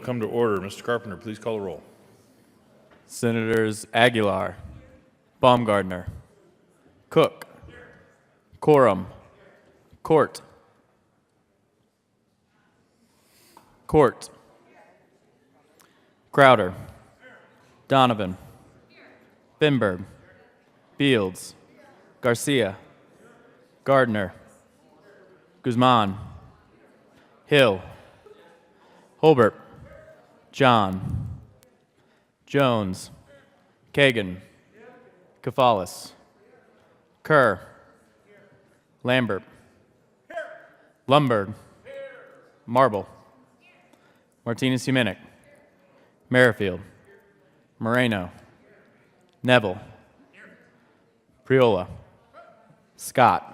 come to order. Mr. Carpenter, please call the roll. Senators Aguilar, Baumgardner, Cook, Coram, Court, Crowder, Donovan, Finberg, Fields, Garcia, Gardner, Guzman, Hill, Holbert, John, Jones, Kagan, Kafalis, Kerr, Lambert, Lumberg, Marble, Martinez-Humenic, Merrifield, Moreno, Neville, Priola, Scott,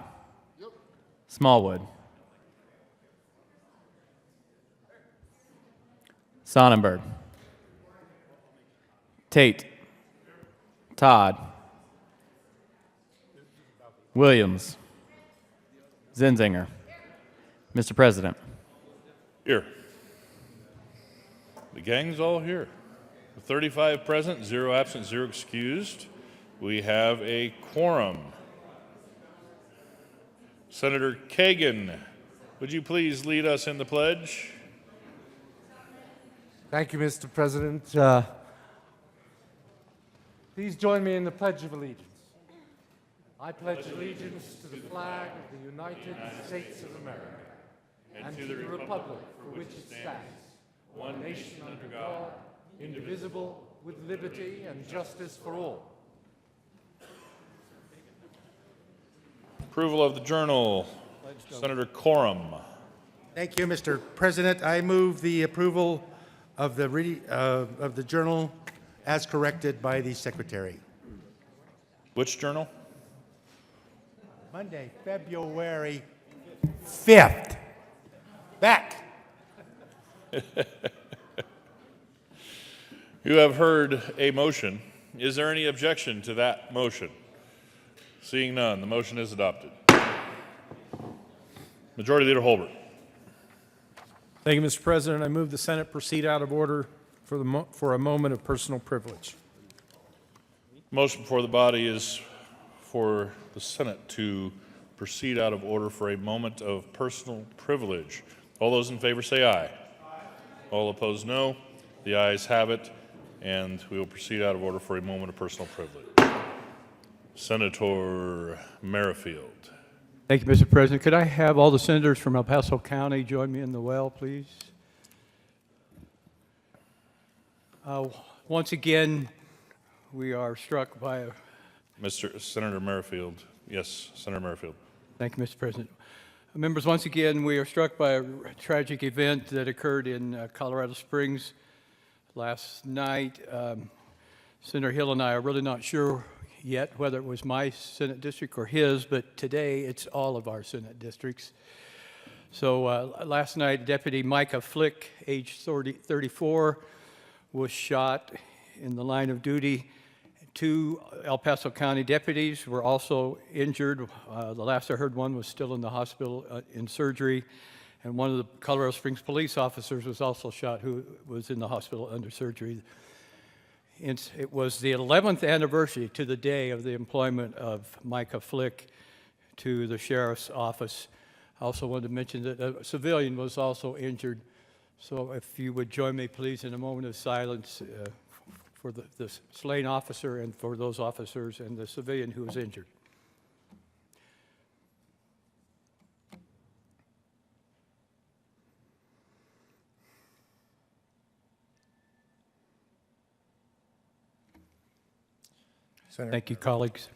Smallwood, Sonnenberg, Tate, Todd, Williams, Zenzinger. Mr. President. Here. The gang's all here. 35 present, 0 absent, 0 excused. We have a quorum. Senator Kagan, would you please lead us in the pledge? Thank you, Mr. President. Please join me in the Pledge of Allegiance. I pledge allegiance to the flag of the United States of America and to the republic for which it stands, one nation under God, indivisible, with liberty and justice for all. Approval of the journal. Senator Coram. Thank you, Mr. President. I move the approval of the journal as corrected by the Secretary. Which journal? Monday, February 5th. Back. You have heard a motion. Is there any objection to that motion? Seeing none, the motion is adopted. Majority Leader Holbert. Thank you, Mr. President. I move the Senate proceed out of order for a moment of personal privilege. Motion before the body is for the Senate to proceed out of order for a moment of personal privilege. All those in favor say aye. Aye. All opposed, no. The ayes have it, and we will proceed out of order for a moment of personal privilege. Senator Merrifield. Thank you, Mr. President. Could I have all the senators from El Paso County join me in the well, please? Once again, we are struck by a... Senator Merrifield. Yes, Senator Merrifield. Thank you, Mr. President. Members, once again, we are struck by a tragic event that occurred in Colorado Springs last night. Senator Hill and I are really not sure yet whether it was my Senate district or his, but today it's all of our Senate districts. So last night, Deputy Micah Flick, age 34, was shot in the line of duty. 2 El Paso County deputies were also injured. The last I heard, one was still in the hospital in surgery, and one of the Colorado Springs police officers was also shot, who was in the hospital under surgery. It was the 11th anniversary to the day of the employment of Micah Flick to the sheriff's office. I also wanted to mention that a civilian was also injured. So if you would join me, please, in a moment of silence for the slain officer and for those officers and the civilian who was injured. Thank you, colleagues.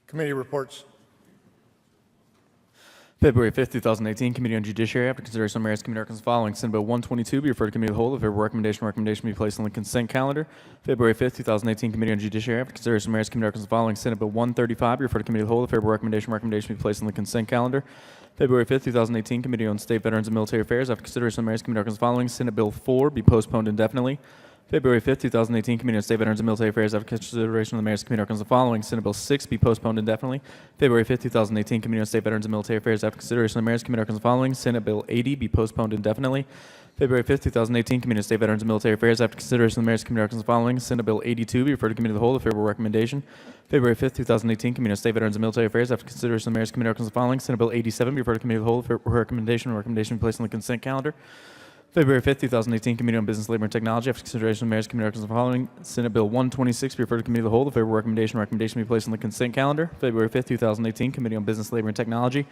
Committee reports. February 5th, 2018, Committee on Judiciary. After consideration of Mayor's Committee articles following, Senate Bill 122 be referred to Committee of the Whole. If every recommendation be placed on the consent calendar. February 5th, 2018, Committee on Judiciary. After consideration of Mayor's Committee articles following, Senate Bill 135 be referred to Committee of the Whole. If every recommendation be placed on the consent calendar. February 5th, 2018, Committee on State Veterans and Military Affairs. After consideration of Mayor's Committee articles following, Senate Bill 4 be postponed indefinitely. February 5th, 2018, Committee on State Veterans and Military Affairs, after consideration of the Mayor's Committee recommends the following. Senate Bill 6 be postponed indefinitely. February 5th, 2018, Committee on State Veterans and Military Affairs, after consideration of the Mayor's Committee recommends the following. Senate Bill 80 be postponed indefinitely. February 5th, 2018, Committee on State Veterans and Military Affairs, after consideration of the Mayor's Committee recommends the following. Senate Bill 82 be referred to Committee of the Whole, a favorable recommendation. February 5th, 2018, Committee on State Veterans and Military Affairs, after consideration of the Mayor's Committee recommends the following. Senate Bill 87 be referred to Committee of the Whole, a favorable recommendation be placed on the consent calendar. February 5th, 2018, Committee on Business, Labor, and Technology, after consideration of the Mayor's Committee recommends the following. Senate Bill 126 be referred to Committee of the Whole, the favorable recommendation be placed on the consent calendar. February 5th, 2018, Committee on Business, Labor, and Technology,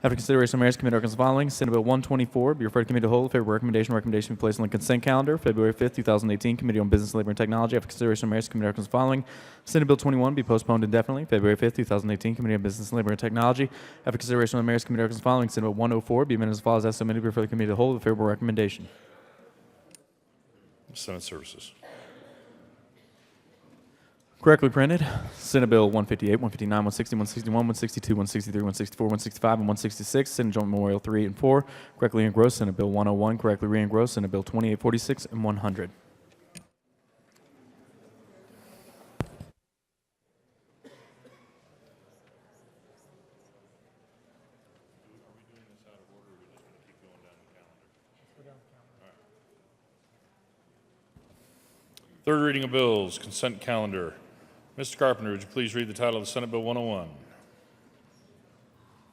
after consideration of the Mayor's Committee recommends the following. Senate Bill 124 be referred to Committee of the Whole, the favorable recommendation be placed on the consent calendar. February 5th, 2018, Committee on Business, Labor, and Technology, after consideration of the Mayor's Committee recommends the following. Senate Bill 21 be postponed indefinitely. February 5th, 2018, Committee on Business, Labor, and Technology, after consideration of the Mayor's Committee recommends the following. Senate Bill 104 be amended as follows as submitted be referred to Committee of the Whole, the favorable recommendation. Senate Services. Correctly printed. Senate Bill 158, 159, 160, 161, 162, 163, 164, 165, and 166. Senate Joint Memorial 3 and 4. Correctly engrossed. Senate Bill 101. Correctly re-engrossed. Senate Bill 2846 and 100. Third reading of bills, consent calendar. Mr. Carpenter, would you please read the title of Senate Bill 101?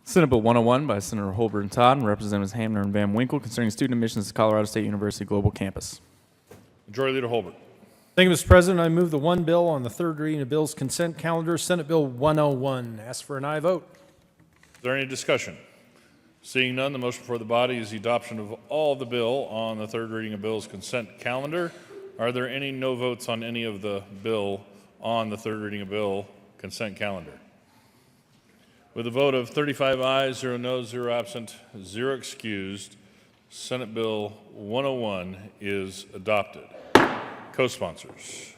Senate Bill 101 by Senator Holbert and Todd and Representatives Hamner and Van Winkle concerning student admissions to Colorado State University Global Campus. Majority Leader Holbert. Thank you, Mr. President. I move the one bill on the third reading of bills consent calendar, Senate Bill 101. Ask for an aye vote. Is there any discussion? Seeing none, the motion before the body is the adoption of all the bill on the third reading of bills consent calendar. Are there any no votes on any of the bill on the third reading of bill consent calendar? With a vote of 35 ayes, 0 noes, 0 absent, 0 excused, Senate Bill 101 is adopted. Co-sponsors: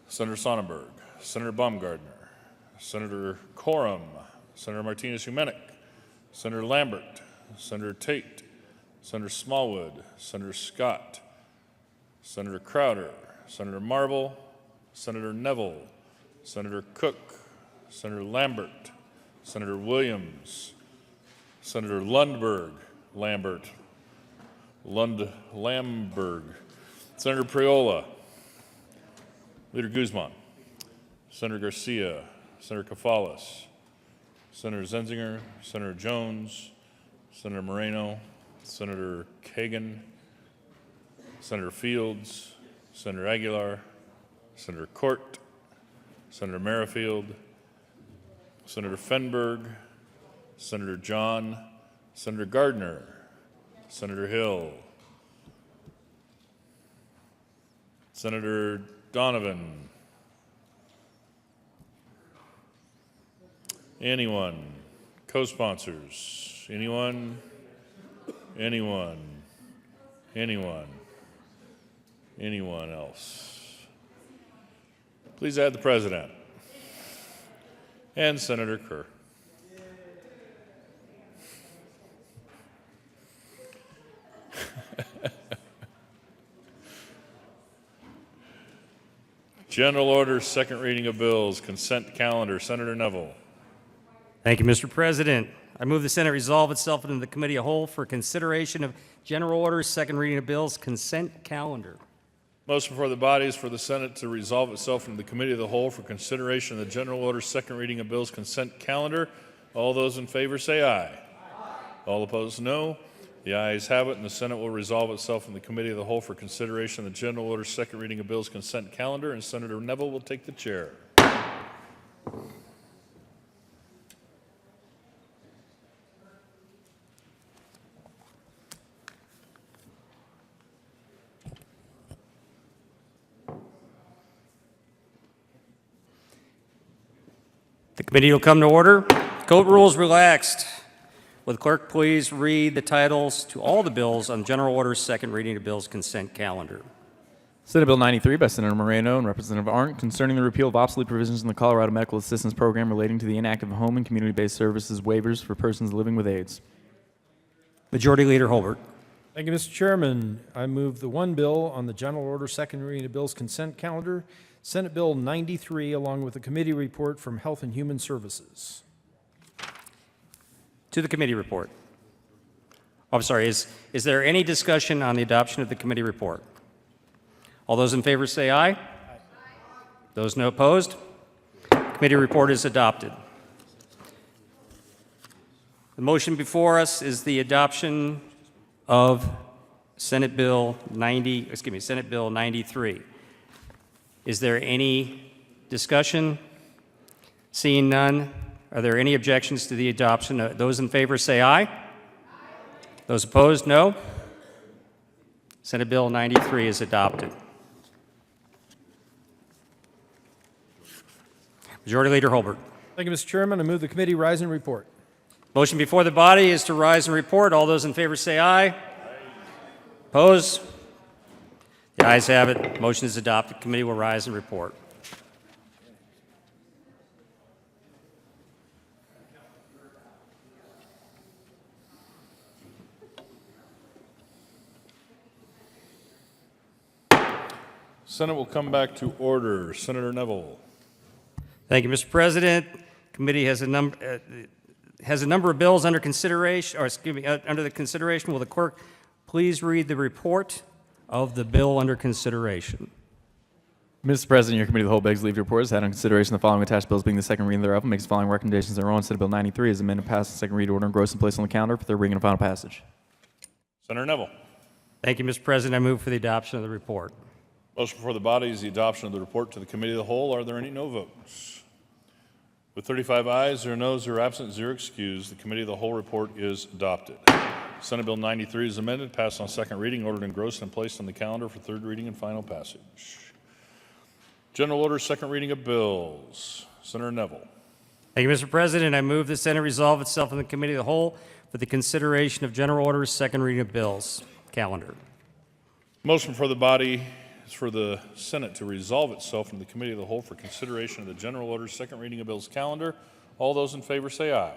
Senator Sonnenberg, Senator Baumgardner, Senator Coram, Senator Martinez-Humenick, Senator Lambert, Senator Tate, Senator Smallwood, Senator Scott, Senator Crowder, Senator Marble, Senator Neville, Senator Cook, Senator Lambert, Senator Williams, Senator Lundberg, Senator Priola, Leader Guzman, Senator Garcia, Senator Kafales, Senator Zenzinger, Senator Jones, Senator Moreno, Senator Kagan, Senator Fields, Senator Aguilar, Senator Court, Senator Merrifield, Senator Fenberg, Senator John, Senator Gardner, Senator Hill, Senator Donovan. Anyone? Co-sponsors? Anyone? Anyone? Anyone? Anyone else? Please add the President and Senator Kerr. General order, second reading of bills, consent calendar. Senator Neville. Thank you, Mr. President. I move the Senate resolve itself into the committee of whole for consideration of general orders, second reading of bills, consent calendar. Motion before the body is for the Senate to resolve itself into the committee of the whole for consideration of the general order, second reading of bills, consent calendar. All those in favor say aye. Aye. All opposed, no. The ayes have it, and the Senate will resolve itself in the committee of the whole for consideration of the general order, second reading of bills, consent calendar, and Senator Neville will take the chair. The committee will come to order. Court rules relaxed. Will the clerk please read the titles to all the bills on general orders, second reading of bills, consent calendar. Senate Bill 93 by Senator Moreno and Representative Arndt concerning the repeal of obsolete provisions in the Colorado Medical Assistance Program relating to the inactive home and community-based services waivers for persons living with AIDS. Majority Leader Holbert. Thank you, Mr. Chairman. I move the one bill on the general order second reading of bills consent calendar, Senate Bill 93, along with the committee report from Health and Human Services. To the committee report. Oh, I'm sorry, is there any discussion on the adoption of the committee report? All those in favor say aye. Those no opposed? Committee report is adopted. The motion before us is the adoption of Senate Bill 93. Is there any discussion? Seeing none, are there any objections to the adoption? Those in favor say aye. Those opposed, no. Senate Bill 93 is adopted. Majority Leader Holbert. Thank you, Mr. Chairman. I move the committee rise and report. Motion before the body is to rise and report. All those in favor say aye. Opposed? The ayes have it. Motion is adopted. Committee will rise and report. Senate will come back to order. Senator Neville. Thank you, Mr. President. Committee has a number of bills under consideration, under the consideration. Will the clerk please read the report of the bill under consideration? Mr. President, your committee of the whole begs leave to report has had on consideration the following attached bills being the second reading thereof and makes the following recommendations thereon. Senate Bill 93 is amended, passed in second reading order, engrossed and placed on the calendar for third reading and final passage. Senator Neville. Thank you, Mr. President. I move for the adoption of the report. Motion before the body is the adoption of the report to the committee of the whole. Are there any no votes? With 35 ayes, 0 noes, 0 absent, 0 excused, the committee of the whole report is adopted. Senate Bill 93 is amended, passed on second reading, ordered engrossed and placed on the calendar for third reading and final passage. General order, second reading of bills. Senator Neville. Thank you, Mr. President. I move the Senate resolve itself in the committee of the whole for the consideration of general orders, second reading of bills. Calendar. Motion for the body is for the Senate to resolve itself in the committee of the whole for consideration of the general orders, second reading of bills calendar. All those in favor say aye.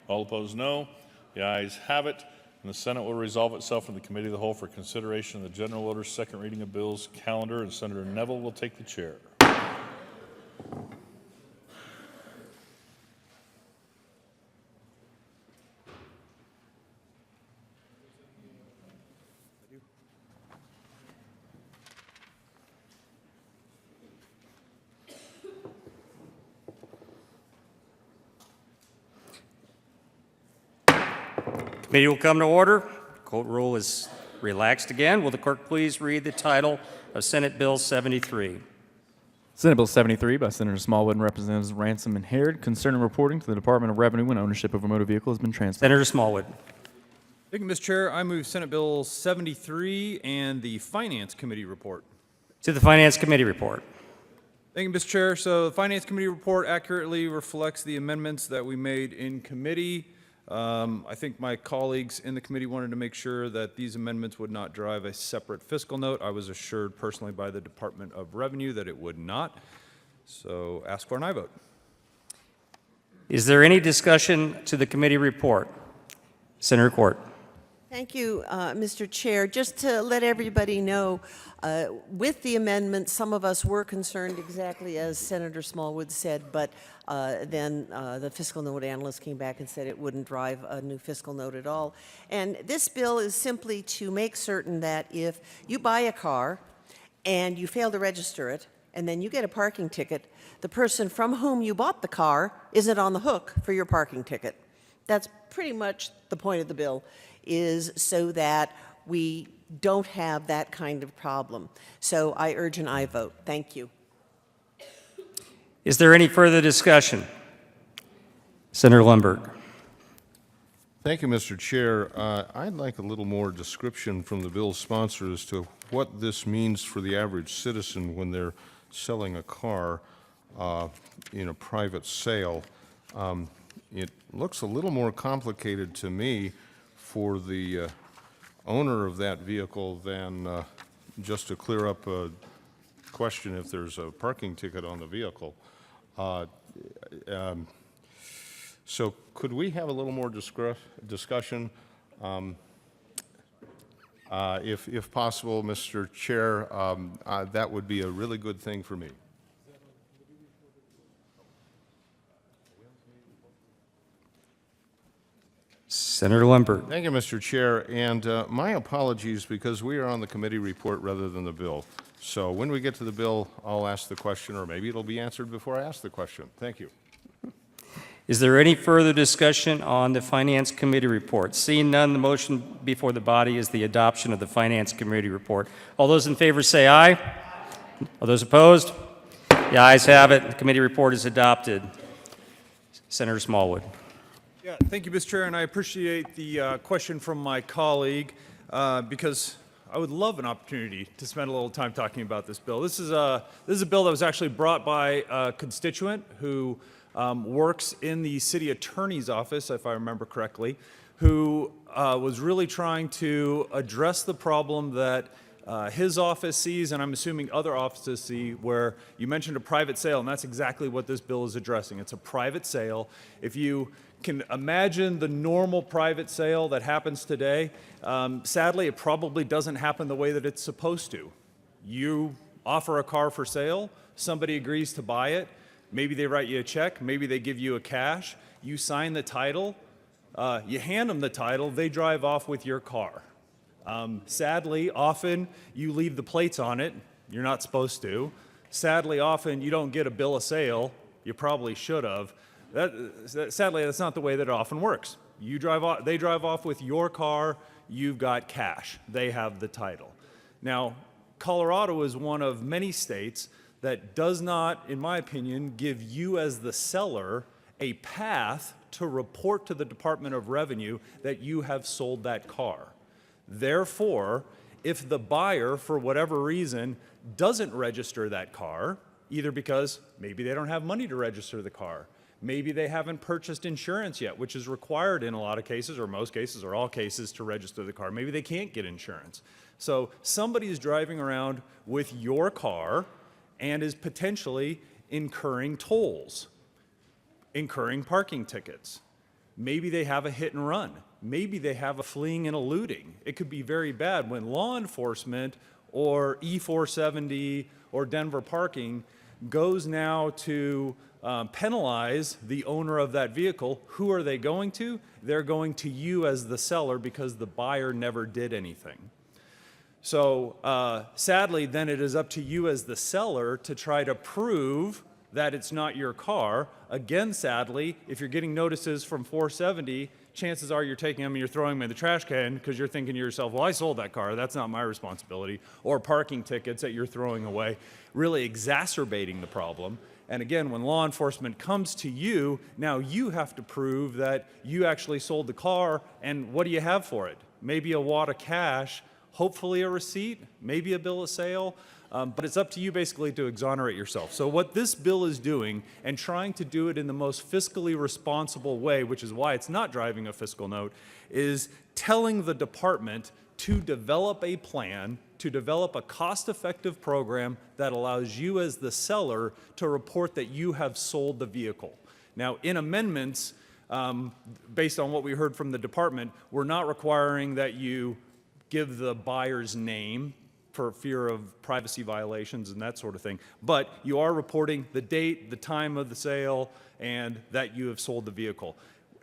All opposed, no. The ayes have it, and the Senate will resolve itself in the committee of the whole for consideration of the general orders, second reading of bills calendar, and Senator Neville will take the chair. Committee will come to order. Court rule is relaxed again. Will the clerk please read the title of Senate Bill 73? Senate Bill 73 by Senator Smallwood and Representatives Ransom and Harrod concerning reporting to the Department of Revenue when ownership of a motor vehicle has been transferred. Senator Smallwood. Thank you, Mr. Chair. I move Senate Bill 73 and the Finance Committee report. To the Finance Committee report. Thank you, Mr. Chair. So the Finance Committee report accurately reflects the amendments that we made in committee. I think my colleagues in the committee wanted to make sure that these amendments would not drive a separate fiscal note. I was assured personally by the Department of Revenue that it would not. So ask for an aye vote. Is there any discussion to the committee report? Senator Court. Thank you, Mr. Chair. Just to let everybody know, with the amendment, some of us were concerned exactly as Senator Smallwood said, but then the fiscal note analyst came back and said it wouldn't drive a new fiscal note at all. And this bill is simply to make certain that if you buy a car and you fail to register it, and then you get a parking ticket, the person from whom you bought the car isn't on the hook for your parking ticket. That's pretty much the point of the bill, is so that we don't have that kind of problem. So I urge an aye vote. Thank you. Is there any further discussion? Senator Lundberg. Thank you, Mr. Chair. I'd like a little more description from the bill's sponsor as to what this means for the average citizen when they're selling a car in a private sale. It looks a little more complicated to me for the owner of that vehicle than just to clear up a question if there's a parking ticket on the vehicle. So could we have a little more discussion? If possible, Mr. Chair, that would be a really good thing for me. Senator Lundberg. Thank you, Mr. Chair, and my apologies because we are on the committee report rather than the bill. So when we get to the bill, I'll ask the question, or maybe it'll be answered before I ask the question. Thank you. Is there any further discussion on the Finance Committee report? Seeing none, the motion before the body is the adoption of the Finance Committee report. All those in favor say aye. All those opposed? The ayes have it. The committee report is adopted. Senator Smallwood. Yeah, thank you, Mr. Chair, and I appreciate the question from my colleague because I would love an opportunity to spend a little time talking about this bill. This is a bill that was actually brought by a constituent who works in the city attorney's office, if I remember correctly, who was really trying to address the problem that his office sees, and I'm assuming other offices see, where you mentioned a private sale, and that's exactly what this bill is addressing. It's a private sale. If you can imagine the normal private sale that happens today, sadly, it probably doesn't happen the way that it's supposed to. You offer a car for sale, somebody agrees to buy it, maybe they write you a check, maybe they give you a cash, you sign the title, you hand them the title, they drive off with your car. Sadly, often you leave the plates on it, you're not supposed to. Sadly, often you don't get a bill of sale, you probably should have. Sadly, that's not the way that it often works. You drive off, they drive off with your car, you've got cash, they have the title. Now, Colorado is one of many states that does not, in my opinion, give you as the seller a path to report to the Department of Revenue that you have sold that car. Therefore, if the buyer, for whatever reason, doesn't register that car, either because maybe they don't have money to register the car, maybe they haven't purchased insurance yet, which is required in a lot of cases, or most cases, or all cases, to register the car. Maybe they can't get insurance. So somebody is driving around with your car and is potentially incurring tolls, incurring parking tickets. Maybe they have a hit and run. Maybe they have a fleeing and eluding. It could be very bad when law enforcement or E470 or Denver Parking goes now to penalize the owner of that vehicle. Who are they going to? They're going to you as the seller because the buyer never did anything. So sadly, then it is up to you as the seller to try to prove that it's not your car. Again, sadly, if you're getting notices from 470, chances are you're taking them and you're throwing them in the trash can because you're thinking to yourself, well, I sold that car, that's not my responsibility. Or parking tickets that you're throwing away, really exacerbating the problem. And again, when law enforcement comes to you, now you have to prove that you actually sold the car, and what do you have for it? Maybe a wad of cash, hopefully a receipt, maybe a bill of sale, but it's up to you basically to exonerate yourself. So what this bill is doing, and trying to do it in the most fiscally responsible way, which is why it's not driving a fiscal note, is telling the department to develop a plan, to develop a cost-effective program that allows you as the seller to report that you have sold the vehicle. Now, in amendments, based on what we heard from the department, we're not requiring that you give the buyer's name for fear of privacy violations and that sort of thing, but you are reporting the date, the time of the sale, and that you have sold the vehicle.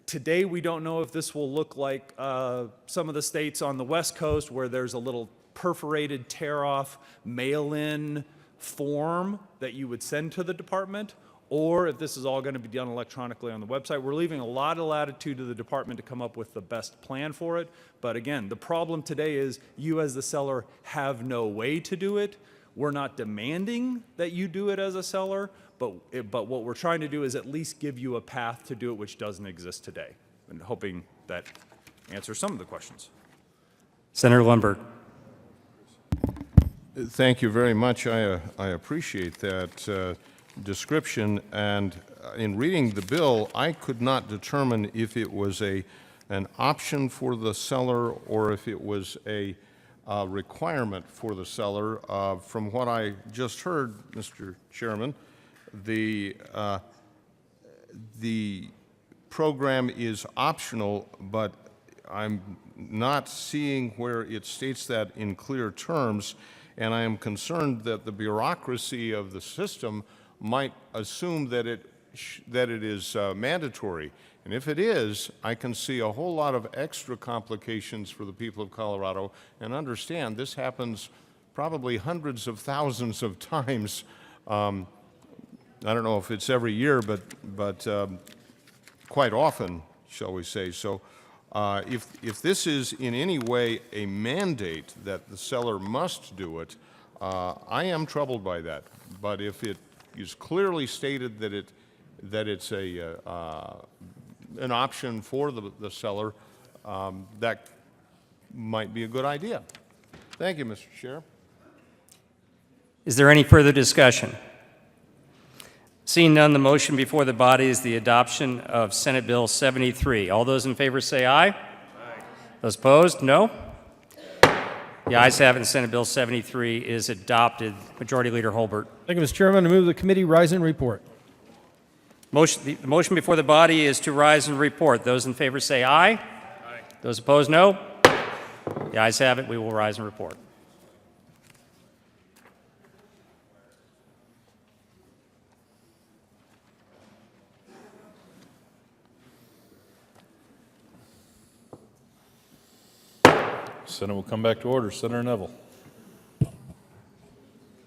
Today, we don't know if this will look like some of the states on the West Coast where there's a little perforated tear-off mail-in form that you would send to the department, or if this is all going to be done electronically on the website. We're leaving a lot of latitude to the department to come up with the best plan for it. But again, the problem today is you as the seller have no way to do it. We're not demanding that you do it as a seller, but what we're trying to do is at least give you a path to do it which doesn't exist today. And hoping that answers some of the questions. Senator Lundberg. Thank you very much. I appreciate that description, and in reading the bill, I could not determine if it was an option for the seller or if it was a requirement for the seller. From what I just heard, Mr. Chairman, the program is optional, but I'm not seeing where it states that in clear terms, and I am concerned that the bureaucracy of the system might assume that it is mandatory. And if it is, I can see a whole lot of extra complications for the people of Colorado. And understand, this happens probably hundreds of thousands of times. I don't know if it's every year, but quite often, shall we say. So if this is in any way a mandate that the seller must do it, I am troubled by that. But if it is clearly stated that it's an option for the seller, that might be a good idea. Thank you, Mr. Chair. Is there any further discussion? Seeing none, the motion before the body is the adoption of Senate Bill 73. All those in favor say aye. Aye. Those opposed, no. The ayes have it, and Senate Bill 73 is adopted. Majority Leader Holbert. Thank you, Mr. Chairman. I move the committee rise and report. The motion before the body is to rise and report. Those in favor say aye. Aye. Those opposed, no. The ayes have it. We will rise and report. Senate will come back to order. Senator Neville.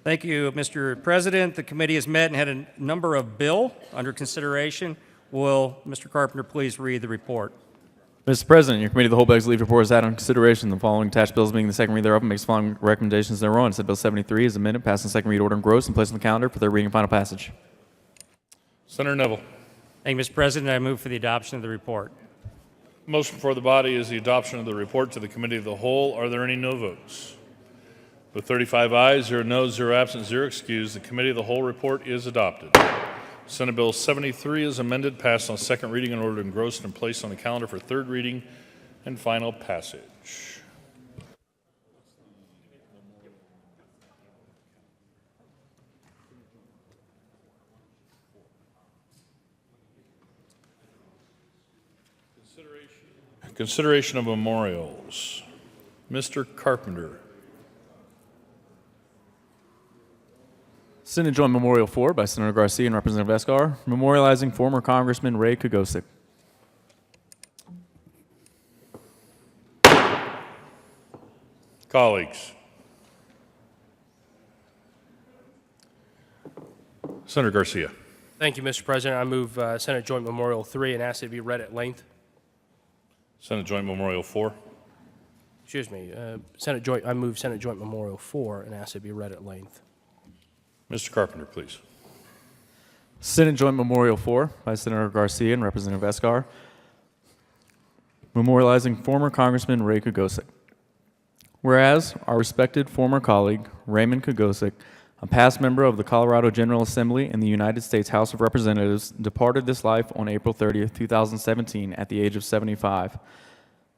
Thank you, Mr. President. The committee has met and had a number of bill under consideration. Will Mr. Carpenter please read the report? Mr. President, your committee of the whole begs leave report is out on consideration. The following attached bills being the second read thereof makes the following recommendations thereon. Senate Bill 73 is amended, passed in second read order engrossed and placed on the calendar for third reading and final passage. Senator Neville. Thank you, Mr. President. I move for the adoption of the report. Motion before the body is the adoption of the report to the committee of the whole. Are there any no votes? With 35 ayes, 0 noes, 0 absent, 0 excused, the committee of the whole report is adopted. Senate Bill 73 is amended, passed on second reading in order engrossed and placed on the calendar for third reading and final passage. Consideration of memorials. Mr. Carpenter. Senate Joint Memorial 4 by Senator Garcia and Representative Escar, memorializing former Congressman Ray Kogosic. Colleagues. Senator Garcia. Thank you, Mr. President. I move Senate Joint Memorial 3 and ask it be read at length. Senate Joint Memorial 4. Excuse me. I move Senate Joint Memorial 4 and ask it be read at length. Mr. Carpenter, please. Senate Joint Memorial 4 by Senator Garcia and Representative Escar, memorializing former Congressman Ray Kogosic. Whereas our respected former colleague, Raymond Kogosic, a past member of the Colorado General Assembly and the United States House of Representatives, departed this life on April 30th, 2017 at the age of 75.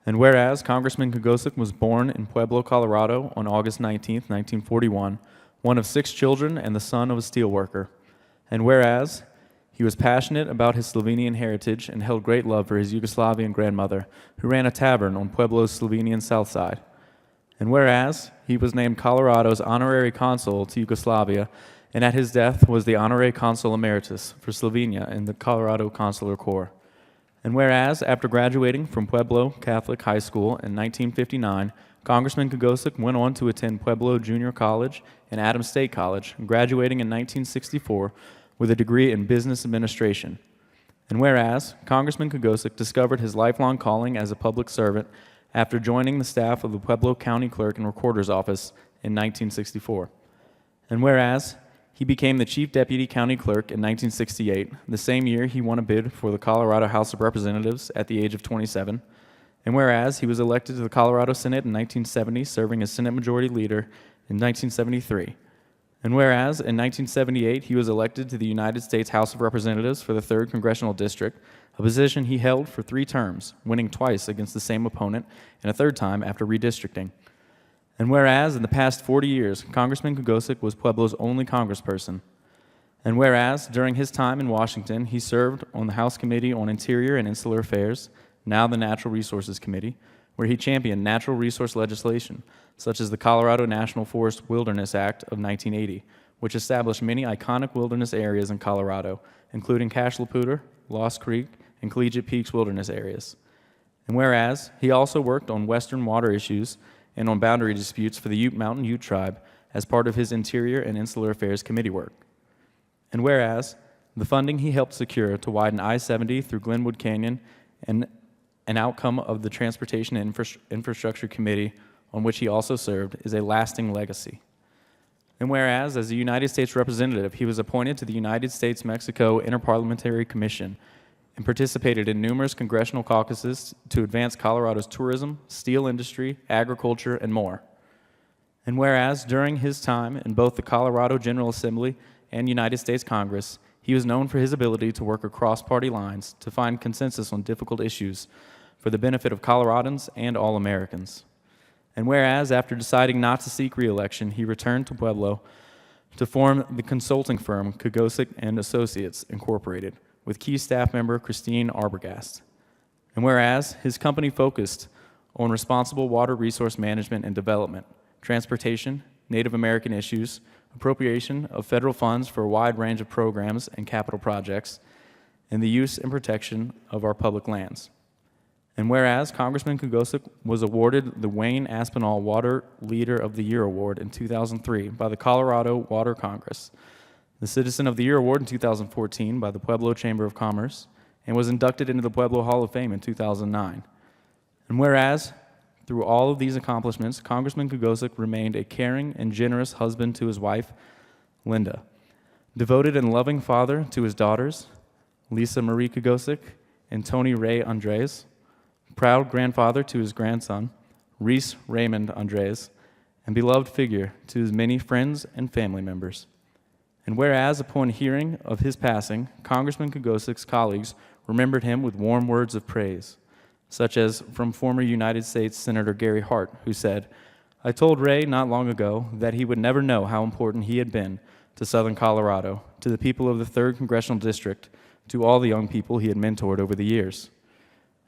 And whereas Congressman Kogosic was born in Pueblo, Colorado on August 19th, 1941, one of 6 children and the son of a steelworker. And whereas he was passionate about his Slovenian heritage and held great love for his Yugoslavian grandmother, who ran a tavern on Pueblo's Slovenian south side. And whereas he was named Colorado's honorary consul to Yugoslavia, and at his death was the honorary consul emeritus for Slovenia in the Colorado Consular Corps. And whereas, after graduating from Pueblo Catholic High School in 1959, Congressman Kogosic went on to attend Pueblo Junior College and Adams State College, graduating in 1964 with a degree in business administration. And whereas, Congressman Kogosic discovered his lifelong calling as a public servant after joining the staff of the Pueblo County Clerk and Recorder's Office in 1964. And whereas, he became the Chief Deputy County Clerk in 1968, the same year he won a bid for the Colorado House of Representatives at the age of 27. And whereas, he was elected to the Colorado Senate in 1970, serving as Senate Majority Leader in 1973. And whereas, in 1978, he was elected to the United States House of Representatives for the 3rd Congressional District, a position he held for 3 terms, winning twice against the same opponent and a 3rd time after redistricting. And whereas, in the past 40 years, Congressman Kogosic was Pueblo's only congressperson. And whereas, during his time in Washington, he served on the House Committee on Interior and Insular Affairs, now the Natural Resources Committee, where he championed natural resource legislation, such as the Colorado National Forest Wilderness Act of 1980, which established many iconic wilderness areas in Colorado, including Cache La Poudre, Lost Creek, and Collegiate Peaks wilderness areas. And whereas he also worked on Western water issues and on boundary disputes for the Ute Mountain Ute Tribe as part of his Interior and Insular Affairs Committee work. And whereas the funding he helped secure to widen I-70 through Glenwood Canyon and an outcome of the Transportation and Infrastructure Committee, on which he also served, is a lasting legacy. And whereas, as a United States representative, he was appointed to the United States-Mexico Interparliamentary Commission and participated in numerous congressional caucuses to advance Colorado's tourism, steel industry, agriculture, and more. And whereas, during his time in both the Colorado General Assembly and United States Congress, he was known for his ability to work across party lines to find consensus on difficult issues for the benefit of Coloradans and all Americans. And whereas, after deciding not to seek re-election, he returned to Pueblo to form the consulting firm Kogosic and Associates Incorporated, with key staff member Christine Arbogast. And whereas, his company focused on responsible water resource management and development, transportation, Native American issues, appropriation of federal funds for a wide range of programs and capital projects, and the use and protection of our public lands. And whereas Congressman Kogosic was awarded the Wayne Aspinall Water Leader of the Year Award in 2003 by the Colorado Water Congress, the Citizen of the Year Award in 2014 by the Pueblo Chamber of Commerce, and was inducted into the Pueblo Hall of Fame in 2009. And whereas, through all of these accomplishments, Congressman Kogosic remained a caring and generous husband to his wife, Linda, devoted and loving father to his daughters, Lisa Marie Kogosic and Tony Ray Andres, proud grandfather to his grandson, Reese Raymond Andres, and beloved figure to his many friends and family members. And whereas, upon hearing of his passing, Congressman Kogosic's colleagues remembered him with warm words of praise, such as from former United States Senator Gary Hart, who said, "I told Ray not long ago that he would never know how important he had been to Southern Colorado, to the people of the 3rd Congressional District, to all the young people he had mentored over the years."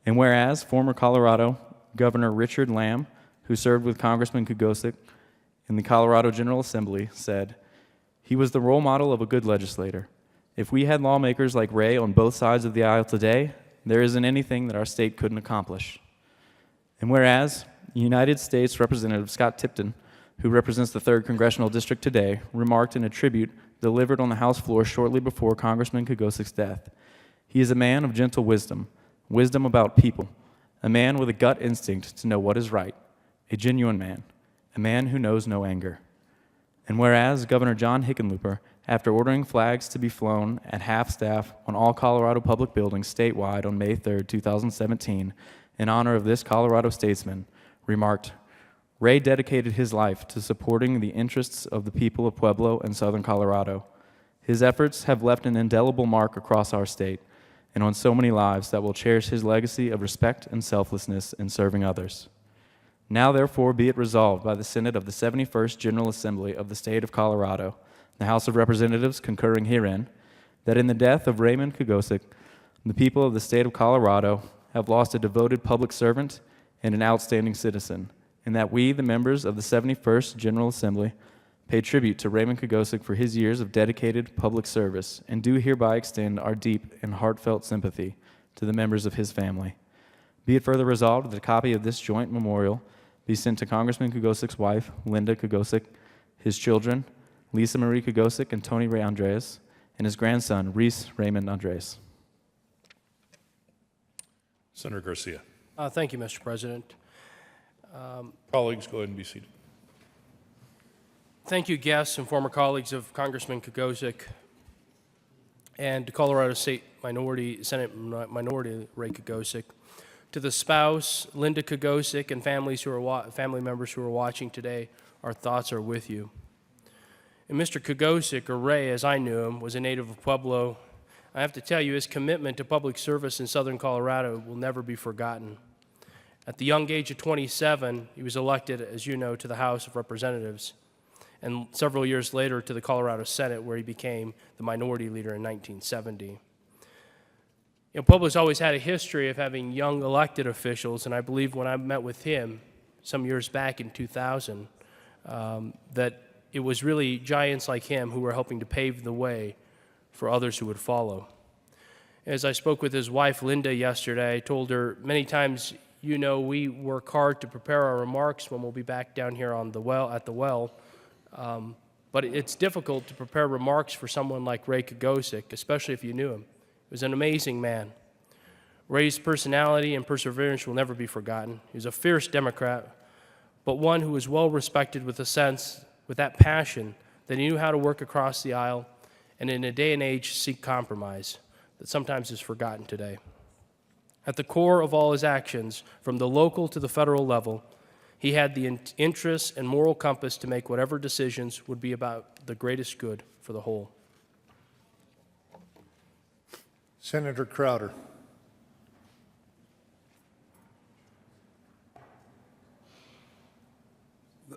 And whereas former Colorado Governor Richard Lamb, who served with Congressman Kogosic in the Colorado General Assembly, said, "He was the role model of a good legislator. If we had lawmakers like Ray on both sides of the aisle today, there isn't anything that our state couldn't accomplish." And whereas United States Representative Scott Tipton, who represents the 3rd Congressional District today, remarked in a tribute delivered on the House floor shortly before Congressman Kogosic's death, "He is a man of gentle wisdom, wisdom about people, a man with a gut instinct to know what is right, a genuine man, a man who knows no anger." And whereas Governor John Hickenlooper, after ordering flags to be flown at half-staff on all Colorado public buildings statewide on May 3, 2017, in honor of this Colorado statesman, remarked, "Ray dedicated his life to supporting the interests of the people of Pueblo and Southern Colorado. His efforts have left an indelible mark across our state and on so many lives that will cherish his legacy of respect and selflessness in serving others. Now, therefore, be it resolved by the Senate of the 71st General Assembly of the State of Colorado, the House of Representatives concurring herein, that in the death of Raymond Kogosic, the people of the State of Colorado have lost a devoted public servant and an outstanding citizen, and that we, the members of the 71st General Assembly, pay tribute to Raymond Kogosic for his years of dedicated public service, and do hereby extend our deep and heartfelt sympathy to the members of his family. Be it further resolved that a copy of this joint memorial be sent to Congressman Kogosic's wife, Linda Kogosic, his children, Lisa Marie Kogosic and Tony Ray Andres, and his grandson, Reese Raymond Andres. Senator Garcia. Thank you, Mr. President. Colleagues, go ahead and be seated. Thank you, guests and former colleagues of Congressman Kogosic and Colorado State Senate Minority Ray Kogosic. To the spouse, Linda Kogosic, and family members who are watching today, our thoughts are with you. And Mr. Kogosic, or Ray as I knew him, was a native of Pueblo. I have to tell you, his commitment to public service in Southern Colorado will never be forgotten. At the young age of 27, he was elected, as you know, to the House of Representatives, and several years later to the Colorado Senate, where he became the minority leader in 1970. Pueblo's always had a history of having young elected officials, and I believe when I met with him some years back in 2000, that it was really giants like him who were helping to pave the way for others who would follow. As I spoke with his wife, Linda, yesterday, I told her many times, we work hard to prepare our remarks when we'll be back down here at the well. But it's difficult to prepare remarks for someone like Ray Kagosic, especially if you knew him. He was an amazing man. Ray's personality and perseverance will never be forgotten. He was a fierce Democrat, but one who was well respected with that passion that he knew how to work across the aisle and in a day and age seek compromise that sometimes is forgotten today. At the core of all his actions, from the local to the federal level, he had the interests and moral compass to make whatever decisions would be about the greatest good for the whole. Senator Crowder.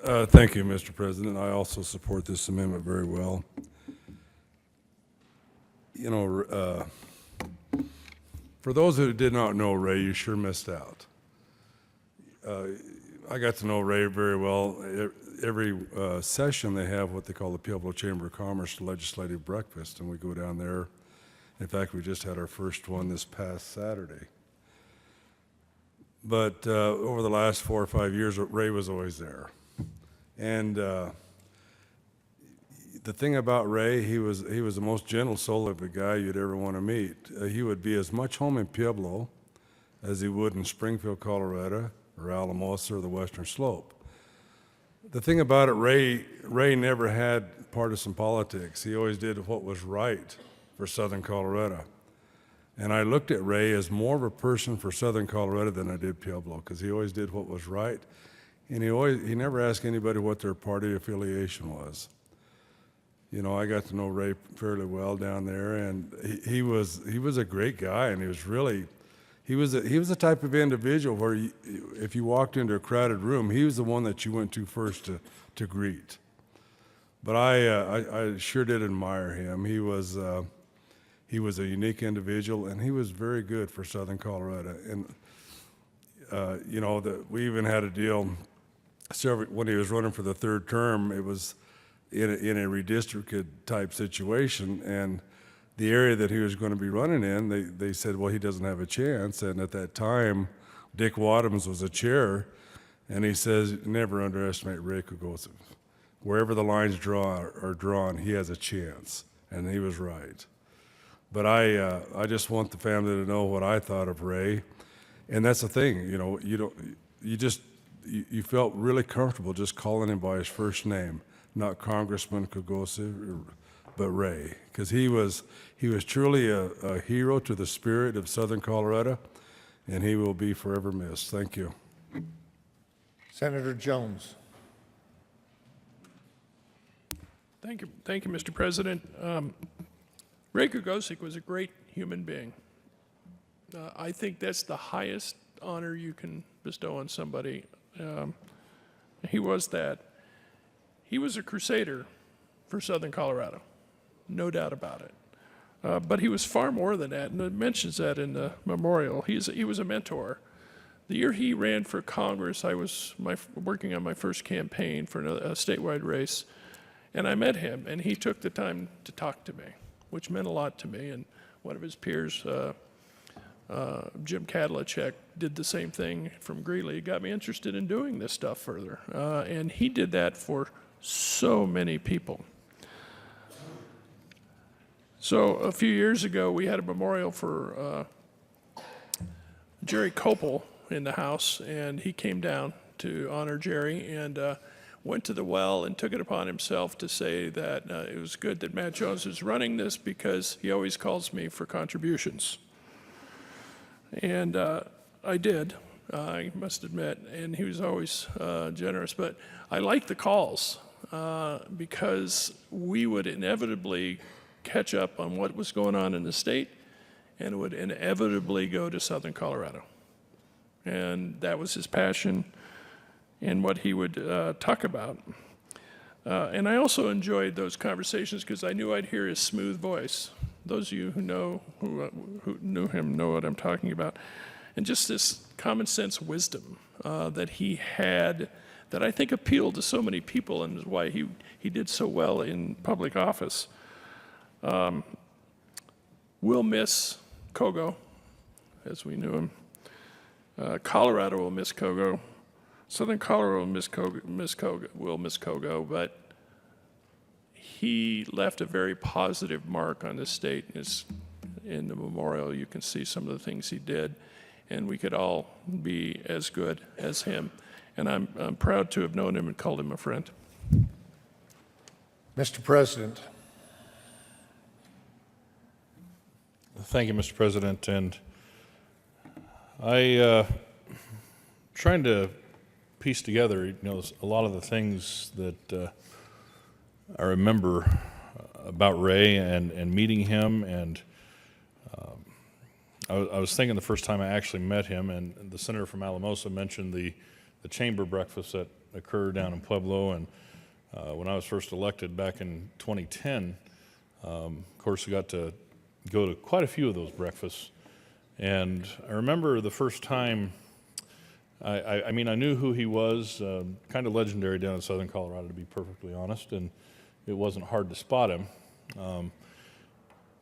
Thank you, Mr. President. I also support this amendment very well. For those who did not know Ray, you sure missed out. I got to know Ray very well. Every session they have what they call the Pueblo Chamber of Commerce Legislative Breakfast, and we go down there. In fact, we just had our first one this past Saturday. But over the last 4 or 5 years, Ray was always there. And the thing about Ray, he was the most gentle soul of a guy you'd ever want to meet. He would be as much home in Pueblo as he would in Springfield, Colorado, or Alamosa, or the Western Slope. The thing about it, Ray never had partisan politics. He always did what was right for Southern Colorado. And I looked at Ray as more of a person for Southern Colorado than I did Pueblo, because he always did what was right. And he never asked anybody what their party affiliation was. I got to know Ray fairly well down there, and he was a great guy, and he was the type of individual where if you walked into a crowded room, he was the one that you went to first to greet. But I sure did admire him. He was a unique individual, and he was very good for Southern Colorado. And we even had a deal when he was running for the third term. It was in a redistricted type situation, and the area that he was going to be running in, they said, well, he doesn't have a chance. And at that time, Dick Wadhams was a chair, and he says, never underestimate Ray Kagosic. Wherever the lines are drawn, he has a chance, and he was right. But I just want the family to know what I thought of Ray, and that's the thing, you felt really comfortable just calling him by his first name, not Congressman Kagosic, but Ray, because he was truly a hero to the spirit of Southern Colorado, and he will be forever missed. Thank you. Senator Jones. Thank you, Mr. President. Ray Kagosic was a great human being. I think that's the highest honor you can bestow on somebody. He was that. He was a crusader for Southern Colorado, no doubt about it. But he was far more than that, and it mentions that in the memorial. He was a mentor. The year he ran for Congress, I was working on my first campaign for a statewide race, and I met him, and he took the time to talk to me, which meant a lot to me. And one of his peers, Jim Kadlachek, did the same thing from Greeley. It got me interested in doing this stuff further. And he did that for so many people. So a few years ago, we had a memorial for Jerry Copel in the House, and he came down to honor Jerry and went to the well and took it upon himself to say that it was good that Matt Jones is running this because he always calls me for contributions. And I did, I must admit, and he was always generous. But I liked the calls because we would inevitably catch up on what was going on in the state, and it would inevitably go to Southern Colorado. And that was his passion and what he would talk about. And I also enjoyed those conversations because I knew I'd hear his smooth voice. Those of you who know who knew him know what I'm talking about, and just this common sense wisdom that he had, that I think appealed to so many people, and is why he did so well in public office. We'll miss Kogo, as we knew him. Colorado will miss Kogo. Southern Colorado will miss Kogo, but he left a very positive mark on this state. In the memorial, you can see some of the things he did, and we could all be as good as him. And I'm proud to have known him and called him a friend. Mr. President, Thank you, Mr. President. And I trying to piece together, a lot of the things that I remember about Ray and meeting him. And I was thinking the first time I actually met him, and the senator from Alamosa mentioned the chamber breakfast that occurred down in Pueblo. And when I was first elected back in 2010, of course, I got to go to quite a few of those breakfasts. And I remember the first time, I mean, I knew who he was, kind of legendary down in Southern Colorado, to be perfectly honest, and it wasn't hard to spot him.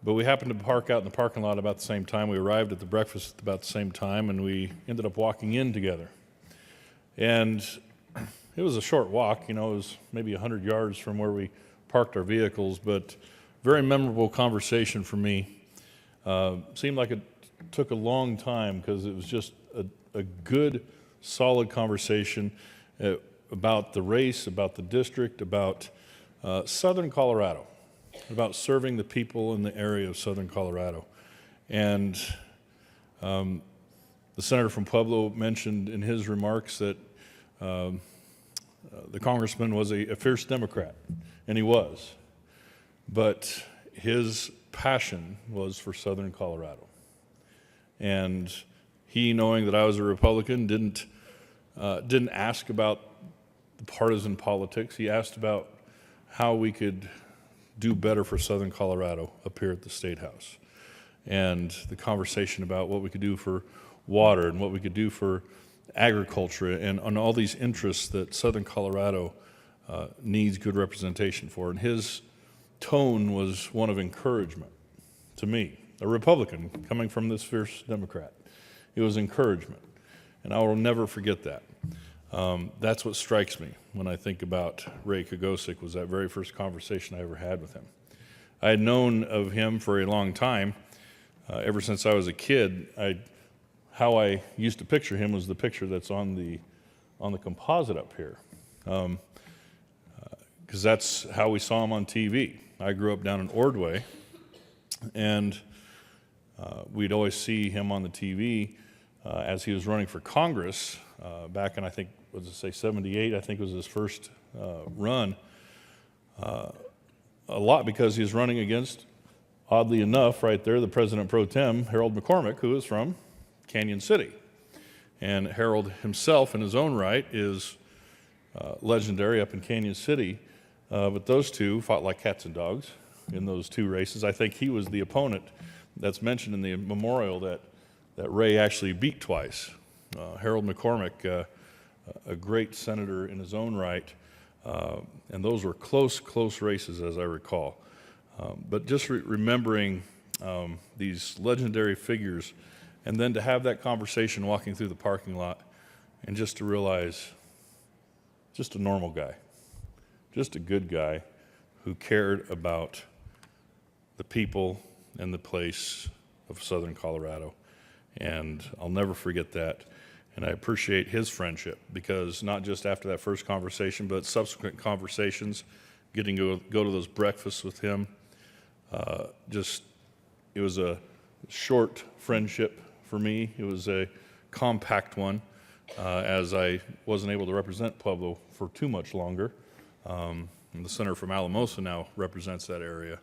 But we happened to park out in the parking lot about the same time. We arrived at the breakfast about the same time, and we ended up walking in together. And it was a short walk, it was maybe 100 yards from where we parked our vehicles, but very memorable conversation for me. Seemed like it took a long time because it was just a good, solid conversation about the race, about the district, about Southern Colorado, about serving the people in the area of Southern Colorado. And the senator from Pueblo mentioned in his remarks that the congressman was a fierce Democrat, and he was. But his passion was for Southern Colorado. And he, knowing that I was a Republican, didn't ask about the partisan politics. He asked about how we could do better for Southern Colorado up here at the State House. And the conversation about what we could do for water and what we could do for agriculture and on all these interests that Southern Colorado needs good representation for. And his tone was one of encouragement to me, a Republican coming from this fierce Democrat. It was encouragement, and I will never forget that. That's what strikes me when I think about Ray Kogosek, was that very first conversation I ever had with him. I had known of him for a long time. Ever since I was a kid, how I used to picture him was the picture that's on the composite up here, because that's how we saw him on TV. I grew up down in Ordway, and we'd always see him on the TV as he was running for Congress back in, I think, was it say 78? I think was his first run. A lot because he was running against, oddly enough, right there, the President Pro Tem, Harold McCormick, who is from Canyon City. And Harold himself, in his own right, is legendary up in Canyon City. But those two fought like cats and dogs in those two races. I think he was the opponent that's mentioned in the memorial that Ray actually beat twice. Harold McCormick, a great senator in his own right, and those were close races, as I recall. But just remembering these legendary figures, and then to have that conversation walking through the parking lot, and just to realize, just a normal guy, just a good guy who cared about the people and the place of Southern Colorado. And I'll never forget that. And I appreciate his friendship, because not just after that first conversation, but subsequent conversations, getting to go to those breakfasts with him, it was a short friendship for me. It was a compact one, as I wasn't able to represent Pueblo for too much longer. And the senator from Alamosa now represents that area.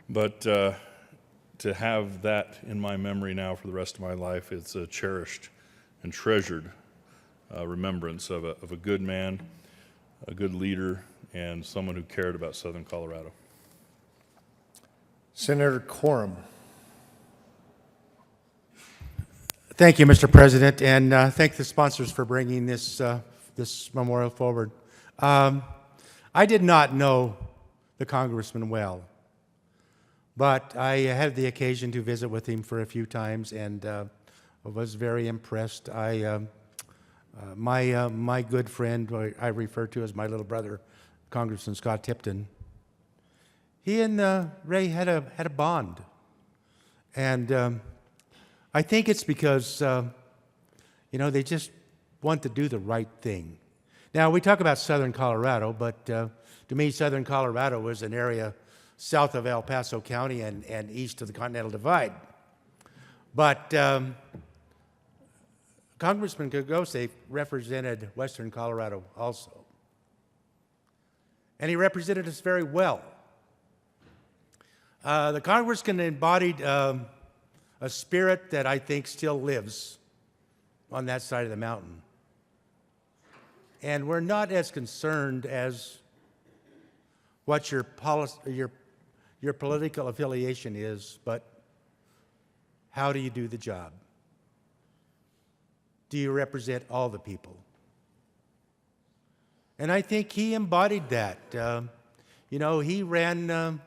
But to have that in my memory now for the rest of my life, it's a cherished and treasured remembrance of a good man, a good leader, and someone who cared about Southern Colorado. Senator Quorum. Thank you, Mr. President, and thank the sponsors for bringing this memorial forward. I did not know the congressman well, but I had the occasion to visit with him for a few times, and was very impressed. My good friend, who I refer to as my little brother, Congressman Scott Tipton, he and Ray had a bond, and I think it's because they just want to do the right thing. Now, we talk about southern Colorado, but to me, southern Colorado was an area south of El Paso County and east of the Continental Divide. But Congressman Kagose represented western Colorado also. And he represented us very well. The Congressman embodied a spirit that I think still lives on that side of the mountain. And we're not as concerned as what your political affiliation is, but how do you do the job? Do you represent all the people? And I think he embodied that. He ran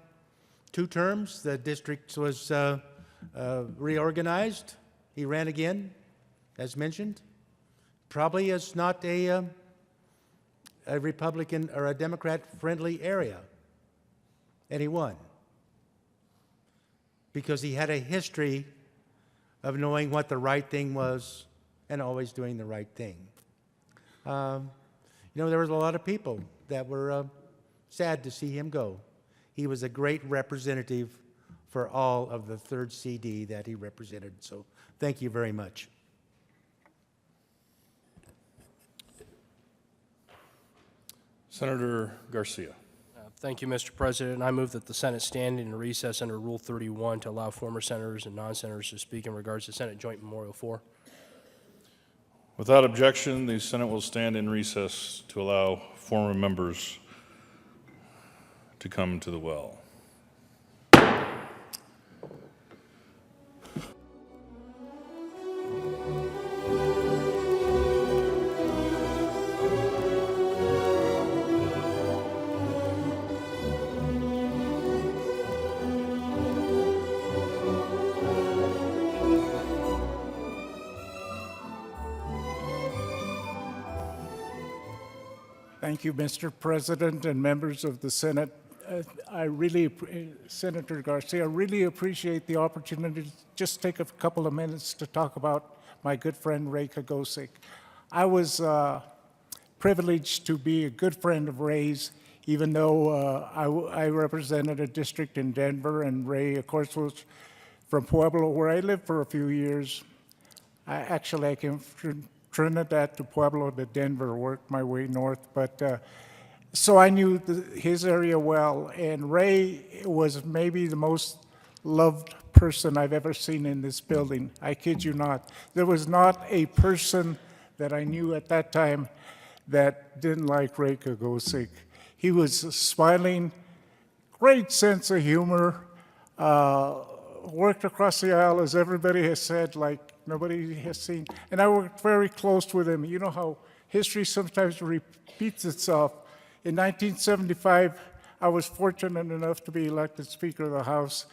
2 terms. The district was reorganized. He ran again, as mentioned. Probably is not a Republican or a Democrat-friendly area. And he won. Because he had a history of knowing what the right thing was and always doing the right thing. There was a lot of people that were sad to see him go. He was a great representative for all of the 3rd CD that he represented. So thank you very much. Senator Garcia. Thank you, Mr. President. I move that the Senate stand in recess under Rule 31 to allow former senators and non-senators to speak in regards to Senate Joint Memorial 4. Without objection, the Senate will stand in recess to allow former members to come to the well. Thank you, Mr. President and members of the Senate. Senator Garcia, I really appreciate the opportunity to just take a couple of minutes to talk about my good friend Ray Kagosik. I was privileged to be a good friend of Ray's, even though I represented a district in Denver, and Ray, of course, was from Pueblo, where I lived for a few years. I came from Trinidad to Pueblo to Denver, worked my way north, but so I knew his area well, and Ray was maybe the most loved person I've ever seen in this building. I kid you not. There was not a person that I knew at that time that didn't like Ray Kagosik. He was smiling, great sense of humor, worked across the aisle, as everybody has said, like nobody has seen. And I worked very close with him. You know how history sometimes repeats itself. In 1975, I was fortunate enough to be elected Speaker of the House,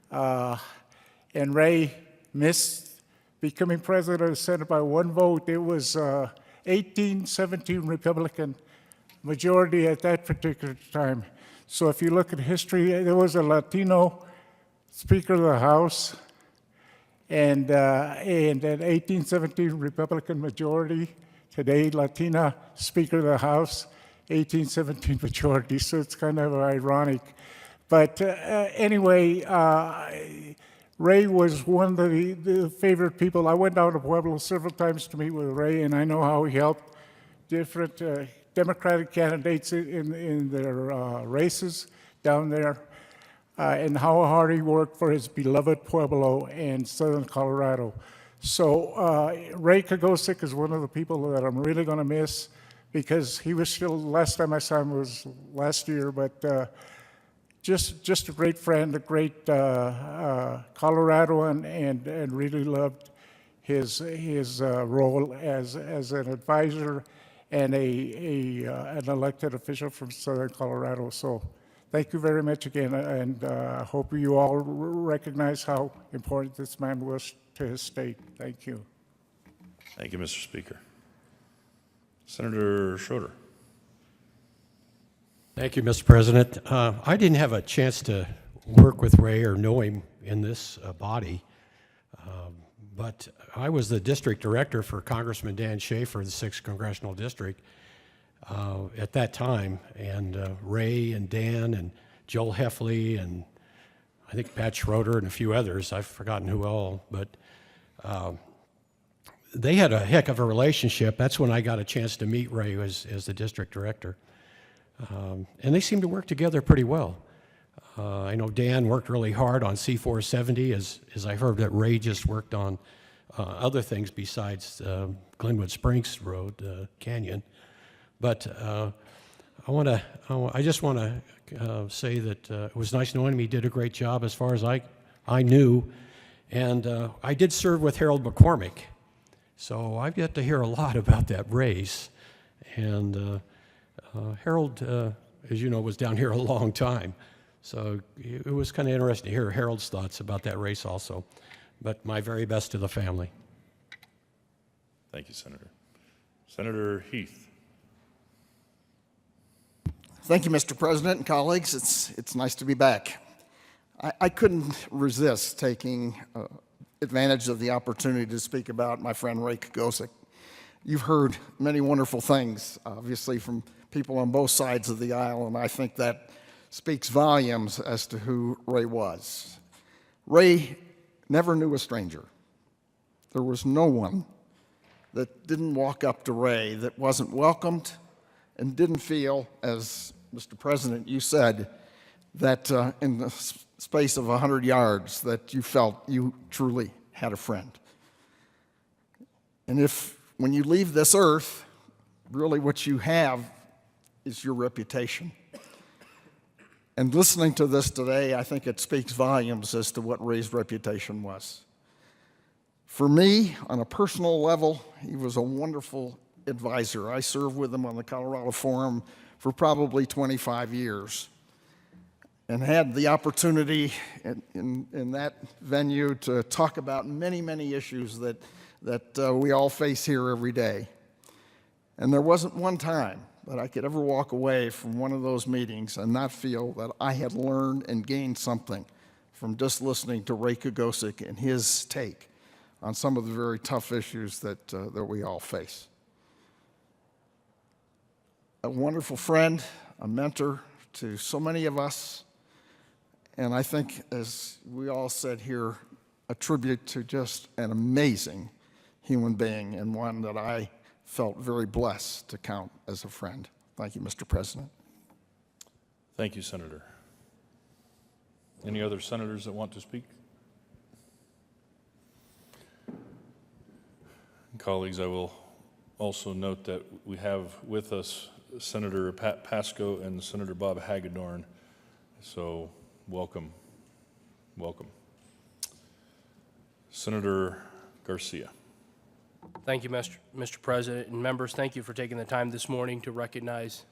and Ray missed becoming President of the Senate by 1 vote. It was 18-17 Republican majority at that particular time. So if you look at history, there was a Latino Speaker of the House, and an 1817 Republican majority. Today, Latina Speaker of the House, 1817 majority, so it's kind of ironic. But anyway, Ray was one of the favorite people. I went down to Pueblo several times to meet with Ray, and I know how he helped different Democratic candidates in their races down there, and how hard he worked for his beloved Pueblo and southern Colorado. So Ray Kagosik is one of the people that I'm really going to miss, because he was still, last time I saw him was last year, but just a great friend, a great Coloradoan, and really loved his role as an advisor and an elected official from Southern Colorado. So thank you very much again, and I hope you all recognize how important this man was to his state. Thank you. Thank you, Mr. Speaker. Senator Schroeder. Thank you, Mr. President. I didn't have a chance to work with Ray or know him in this body, but I was the district director for Congressman Dan Schaefer, the 6th Congressional District, at that time, and Ray and Dan and Joel Heffley and I think Pat Schroeder and a few others, I've forgotten who all, but they had a heck of a relationship. That's when I got a chance to meet Ray as the district director. And they seem to work together pretty well. I know Dan worked really hard on C-470, as I heard that Ray just worked on other things besides Glenwood Springs Road, Canyon. But I just want to say that it was nice knowing him. He did a great job as far as I knew. And I did serve with Harold McCormick. So I've yet to hear a lot about that race. And Harold, as you know, was down here a long time. So it was kind of interesting to hear Harold's thoughts about that race also. But my very best to the family. Thank you, Senator. Senator Heath. Thank you, Mr. President and colleagues. It's nice to be back. I couldn't resist taking advantage of the opportunity to speak about my friend Ray Kagosic. You've heard many wonderful things, obviously, from people on both sides of the aisle, and I think that speaks volumes as to who Ray was. Ray never knew a stranger. There was no one that didn't walk up to Ray that wasn't welcomed and didn't feel, as Mr. President, you said, that in the space of 100 yards that you felt you truly had a friend. And if, when you leave this earth, really what you have is your reputation. And listening to this today, I think it speaks volumes as to what Ray's reputation was. For me, on a personal level, he was a wonderful advisor. I served with him on the Colorado Forum for probably 25 years and had the opportunity in that venue to talk about many, many issues that we all face here every day. And there wasn't one time that I could ever walk away from one of those meetings and not feel that I had learned and gained something from just listening to Ray Kagosic and his take on some of the very tough issues that we all face. A wonderful friend, a mentor to so many of us, and I think, as we all said here, a tribute to just an amazing human being and one that I felt very blessed to count as a friend. Thank you, Mr. President. Thank you, Senator. Any other senators that want to speak? Colleagues, I will also note that we have with us Senator Pat Pasco and Senator Bob Hagedorn. So welcome, welcome. Senator Garcia. Thank you, Mr. President, and members, thank you for taking the time this morning to recognize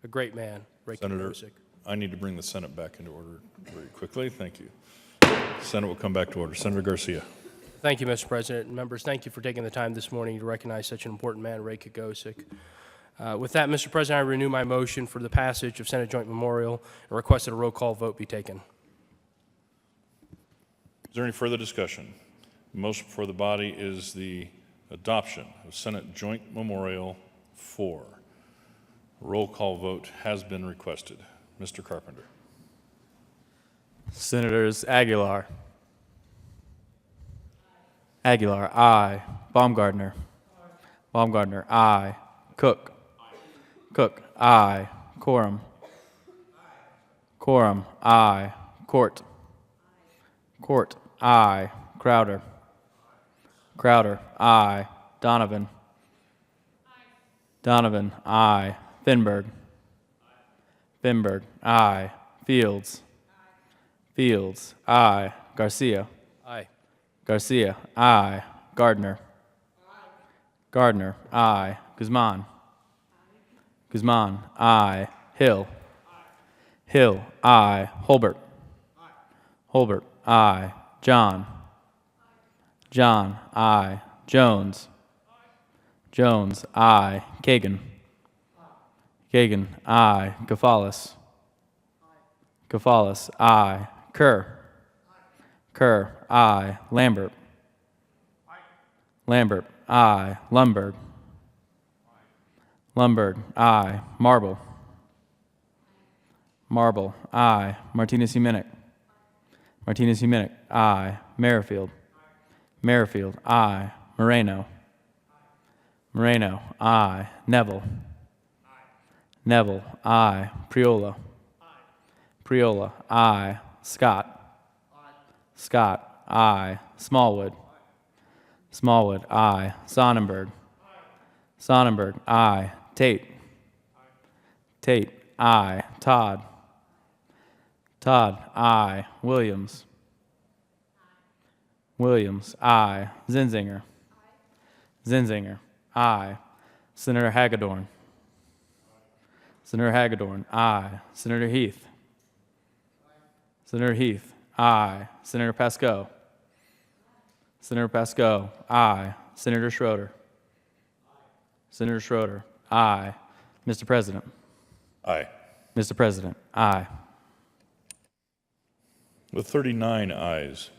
a great man, Ray Senator, Kagosic. I need to bring the Senate back into order very quickly. Thank you. Senate will come back to order. Senator Garcia. Thank you, Mr. President, and members, thank you for taking the time this morning to recognize such an important man, Ray Kagosic. With that, Mr. President, I renew my motion for the passage of Senate Joint Memorial and request that a roll call vote be taken. Is there any further discussion? The motion before the body is the adoption of Senate Joint Memorial 4. A roll call vote has been requested. Mr. Carpenter. Senators Aguilar. Aguilar, aye. Baumgardner. Baumgardner, aye. Cook. Cook, aye. Quorum. Quorum, aye. Court. Court, aye. Crowder. Crowder, aye. Donovan. Donovan, aye. Finberg. Finberg, aye. Fields. Fields. Aye. Garcia. Aye. Garcia. Aye. Gardner. Gardner. Aye. Guzman. Guzman. Aye. Hill. Hill. Aye. Holbert. Holbert. Aye. John. John. Aye. Jones. Jones. Aye. Kagan. Kagan. Aye. Gafalis. Gafalis. Aye. Kerr. Kerr. Aye. Lambert. Lambert. Aye. Lumberg. Lumberg. Aye. Marble. Marble. Aye. Martinez-Humenick. Martinez-Humenick. Aye. Merrifield. Merrifield. Aye. Moreno. Moreno. Aye. Neville. Neville. Aye. Priola. Priola. Aye. Scott. Scott. Aye. Smallwood. Smallwood. Aye. Sonnenberg. Sonnenberg. Aye. Tate. Tate. Aye. Todd. Todd. Aye. Williams. Williams. Aye. Zinzinger. Zinzinger. Aye. Senator Hagedorn. Senator Hagedorn. Aye. Senator Heath. Senator Heath. Aye. Senator Pascoe. Senator Pascoe. Aye. Senator Schroeder. Senator Schroeder. Aye. Mr. President. Aye. Mr. President. Aye. With 39 ayes,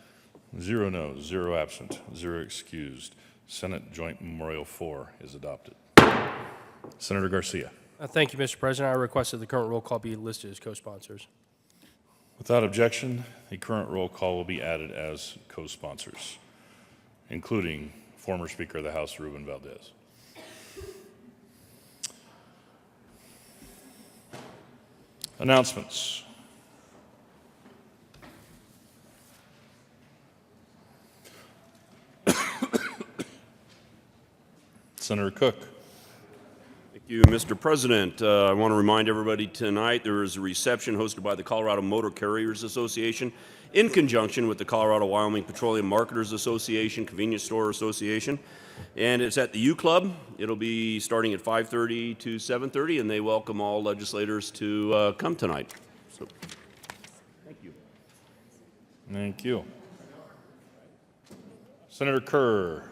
0 noes, 0 absent, 0 excused, Senate Joint Memorial 4 is adopted. Senator Garcia. Thank you, Mr. President. I request that the current roll call be listed as co-sponsors. Without objection, the current roll call will be added as co-sponsors, including former Speaker of the House, Ruben Valdez. Announcements. Senator Cook. Thank you, Mr. President. I want to remind everybody tonight there is a reception hosted by the Colorado Motor Carriers Association in conjunction with the Colorado-Wyoming Petroleum Marketers Association, Convenience Store Association, and it's at the U Club. It'll be starting at 5:30 to 7:30, and they welcome all legislators to come tonight. So, thank you. Thank you. Senator Kerr.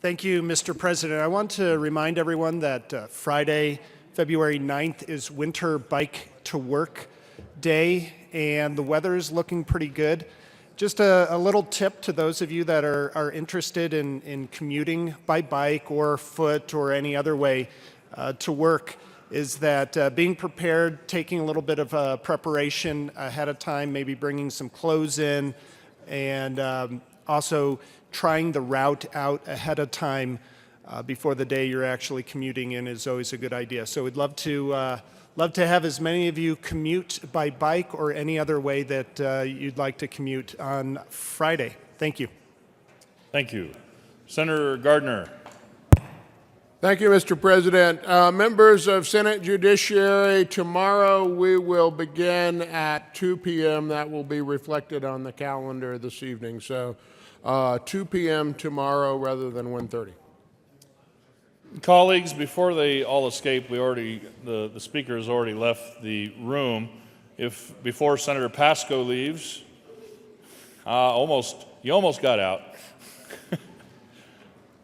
Thank you, Mr. President. I want to remind everyone that Friday, February 9th is Winter Bike to Work Day, and the weather is looking pretty good. Just a little tip to those of you that are interested in commuting by bike or foot or any other way to work is that being prepared, taking a little bit of preparation ahead of time, maybe bringing some clothes in, and also trying the route out ahead of time before the day you're actually commuting in is always a good idea. So we'd love to have as many of you commute by bike or any other way that you'd like to commute on Friday. Thank you. Thank you. Senator Gardner. Thank you, Mr. President. Members of Senate Judiciary, tomorrow we will begin at 2 p.m. That will be reflected on the calendar this evening. So 2 p.m. tomorrow rather than 1:30. Colleagues, before they all escape, the speaker has already left the room. Before Senator Pascoe leaves, you almost got out.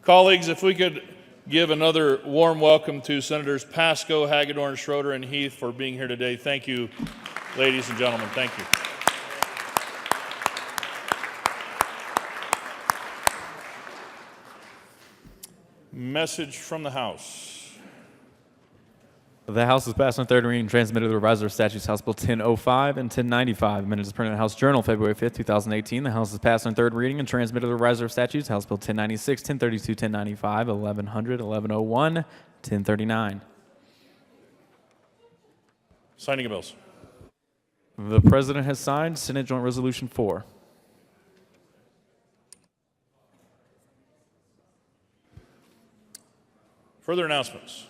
Colleagues, if we could give another warm welcome to Senators Pascoe, Hagedorn, Schroeder, and Heath for being here today. Thank you, ladies and gentlemen. Thank you. Message from the House. The House has passed on third reading and transmitted the revised order of statutes House Bill 1005 and 1095. Minutes is printed in the House Journal, February 5th, 2018. The House has passed on third reading and transmitted the revised order of statutes House Bill 1096, 1032, 1095, 1100, 1101, 1039. Signing of bills. The President has signed Senate Joint Resolution 4. Further announcements?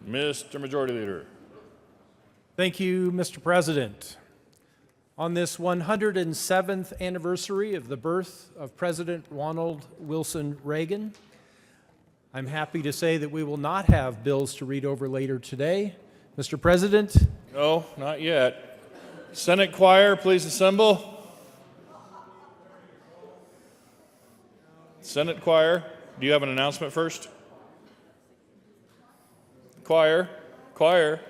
Mr. Majority Leader. Thank you, Mr. President. On this 107th anniversary of the birth of President Ronald Wilson Reagan, I'm happy to say that we will not have bills to read over later today. Mr. President? No, not yet. Senate choir, please assemble. Senate choir, do you have an announcement first? Choir, choir,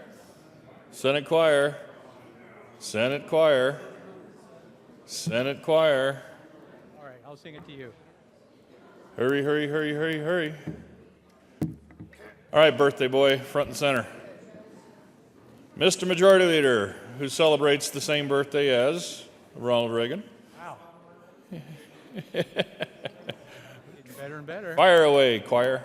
Senate choir, Senate choir, Senate choir. All right, I'll sing it to you. Hurry, hurry, hurry, hurry, hurry. All right, birthday boy, front and center. Mr. Majority Leader, who celebrates the same birthday as Ronald Reagan. Wow. Getting better and better. Fire away, choir.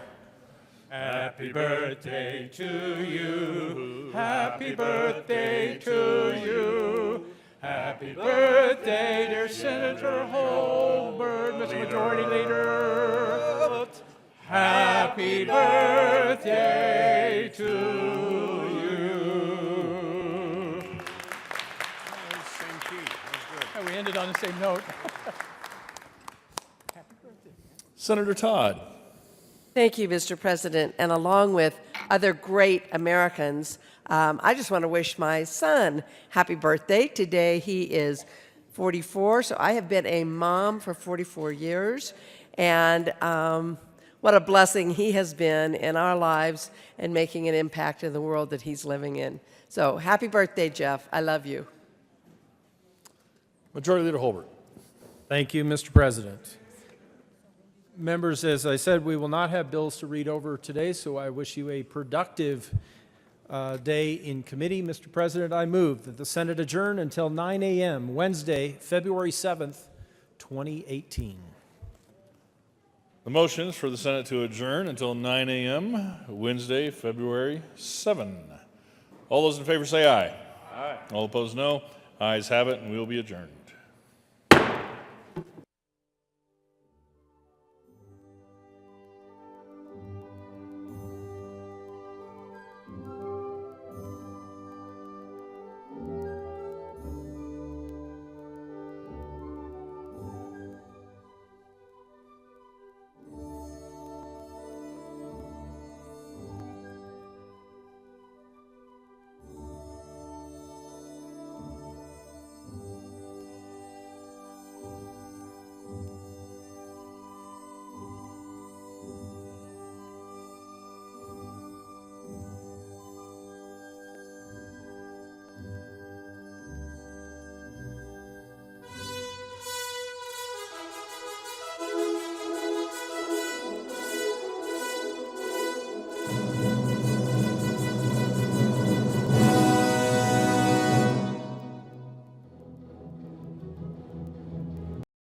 Happy birthday to you. Happy birthday to you. Happy birthday, dear Senator Holbert, Mr. Majority Leader. Happy birthday to you. Same key. Oh, we ended on the same note. Senator Todd. Thank you, Mr. President. And along with other great Americans, I just want to wish my son happy birthday. Today he is 44, so I have been a mom for 44 years. And what a blessing he has been in our lives and making an impact in the world that he's living in. So happy birthday, Jeff. I love you. Majority Leader Holbert. Thank you, Mr. President. Members, as I said, we will not have bills to read over today, so I wish you a productive day in committee. Mr. President, I move that the Senate adjourn until 9 a.m. Wednesday, February 7th, 2018. The motion is for the Senate to adjourn until 9 a.m. Wednesday, February 7. All those in favor say aye. Aye. All opposed, no. Ayes have it, and we will be adjourned.